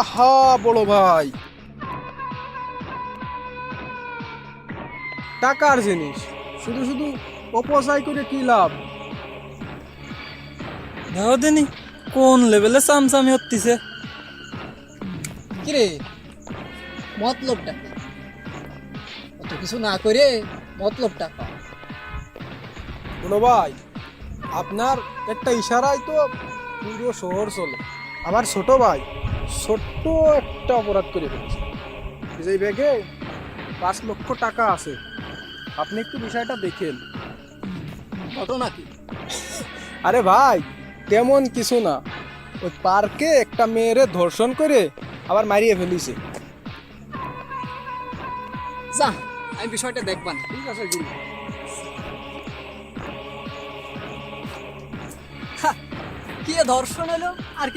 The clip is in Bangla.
আহা বড় ভাই, টাকার জিনিস শুধু শুধু অপচয় করে কি লাভ? দেখো দিনি কোন লেভেলে চামচামি হতিছে। কিরে, মতলবটা কি? অত কিছু না করে মতলবটা কর। বড় ভাই, আপনার একটা ইশারায় তো পুরো শহর চলে। আমার ছোট ভাই ছোট্ট একটা অপরাধ করে ফেলেছে। যে ব্যাগে 5 লক্ষ টাকা আছে, আপনি একটু বিষয়টা দেখেন। ঘটনা কি? আরে ভাই, তেমন কিছু না। ওই পার্কে একটা মেয়েরে ধর্ষণ করে আবার মারিয়ে ফেলিছে। যা, আমি বিষয়টা দেখবান। ঠিক আছে গুরু। কি ধর্ষণ হলো আর কি